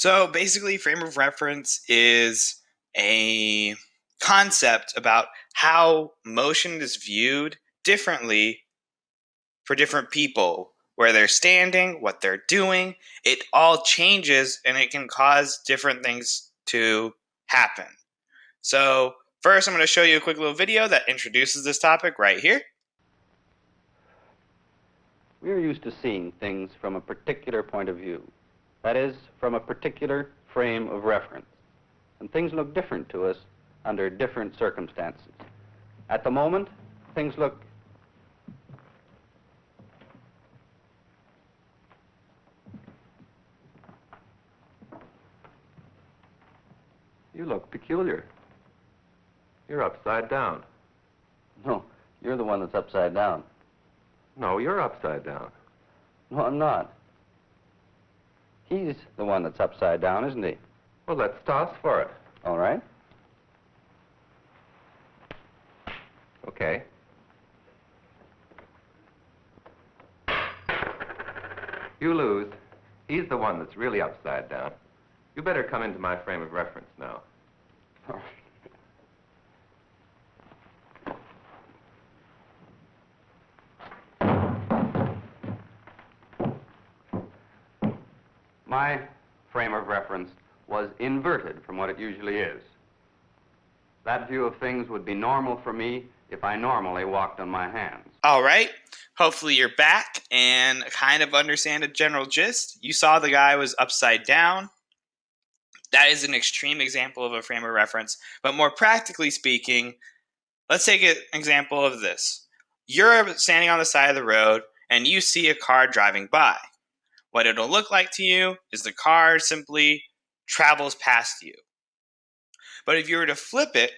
So basically, frame of reference is a concept about how motion is viewed differently for different people, where they're standing, what they're doing. It all changes and it can cause different things to happen. So, first, I'm going to show you a quick little video that introduces this topic right here. We are used to seeing things from a particular point of view. That is, from a particular frame of reference. And things look different to us under different circumstances. At the moment, things look You look peculiar. You're upside down. No, you're the one that's upside down. No, you're upside down. No, I'm not. He's the one that's upside down, isn't he? Well, let's toss for it. All right. Okay. You lose. He's the one that's really upside down. You better come into my frame of reference now. All right. My frame of reference was inverted from what it usually is. That view of things would be normal for me if I normally walked on my hands. All right. Hopefully you're back and kind of understand a general gist. You saw the guy was upside down. That is an extreme example of a frame of reference. But more practically speaking, let's take an example of this. You're standing on the side of the road and you see a car driving by. What it'll look like to you is the car simply travels past you. But if you were to flip it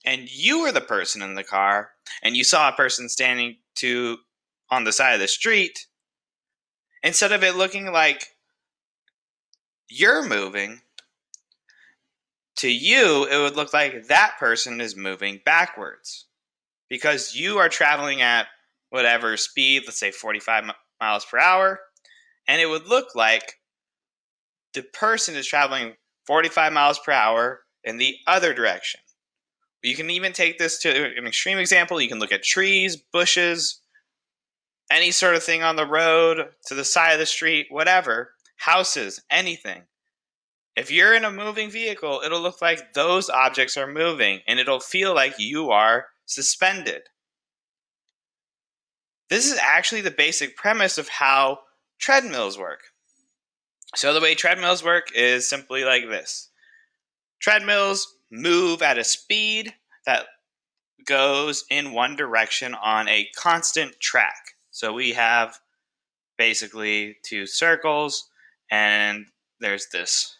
and you were the person in the car and you saw a person standing on the side of the street, instead of it looking like you're moving, to you, it would look like that person is moving backwards because you are traveling at whatever speed, let's say 45 miles per hour, and it would look like the person is traveling 45 miles per hour in the other direction. You can even take this to an extreme example. You can look at trees, bushes, any sort of thing on the road, to the side of the street, whatever, houses, anything. If you're in a moving vehicle, it'll look like those objects are moving, and it'll feel like you are suspended. This is actually the basic premise of how treadmills work. So the way treadmills work is simply like this. Treadmills move at a speed that goes in one direction on a constant track. So we have basically two circles, and there's this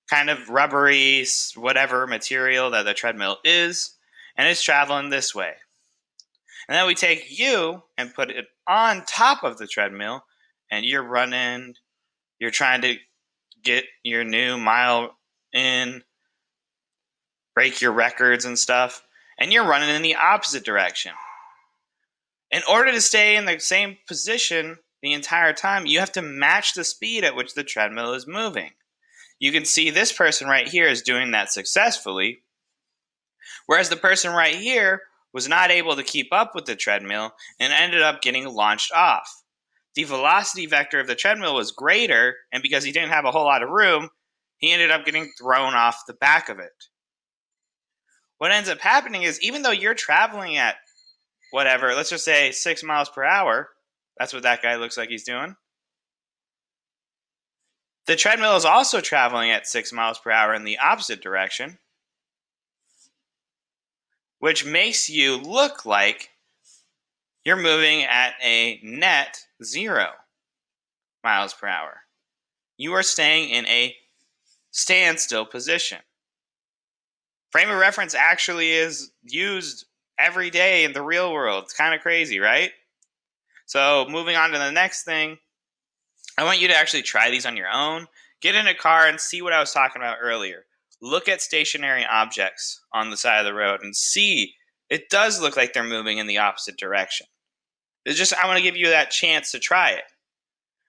kind of rubbery, whatever material that the treadmill is, and it's traveling this way. And then we take you and put it on top of the treadmill, and you're running, you're trying to get your new mile in, break your records and stuff, and you're running in the opposite direction. In order to stay in the same position the entire time, you have to match the speed at which the treadmill is moving. You can see this person right here is doing that successfully, whereas the person right here was not able to keep up with the treadmill and ended up getting launched off. The velocity vector of the treadmill was greater, and because he didn't have a whole lot of room, he ended up getting thrown off the back of it. What ends up happening is, even though you're traveling at whatever, let's just say 6 miles per hour, that's what that guy looks like he's doing. The treadmill is also traveling at 6 miles per hour in the opposite direction, which makes you look like you're moving at a net 0 miles per hour. You are staying in a standstill position. Frame of reference actually is used every day in the real world. It's kind of crazy, right? So moving on to the next thing, I want you to actually try these on your own. Get in a car and see what I was talking about earlier. Look at stationary objects on the side of the road and see it does look like they're moving in the opposite direction. I want to give you that chance to try it.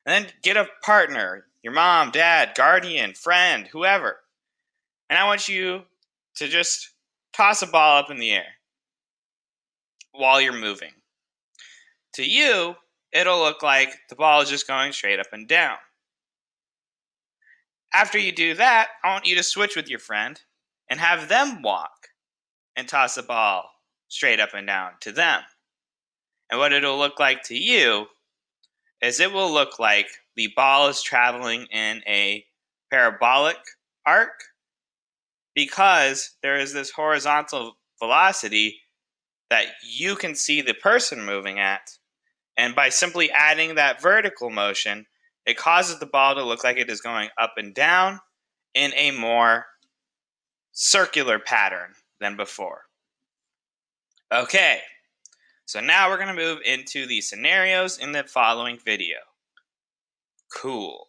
And then get a partner, your mom, dad, guardian, friend, whoever. And I want you to just toss a ball up in the air while you're moving. To you, it'll look like the ball is just going straight up and down. After you do that, I want you to switch with your friend and have them walk and toss a ball straight up and down to them. And what it'll look like to you is it will look like the ball is traveling in a parabolic arc because there is this horizontal velocity that you can see the person moving at. And by simply adding that vertical motion, it causes the ball to look like it is going up and down in a more circular pattern than before. Okay, so now we're going to move into the scenarios in the following video. Cool.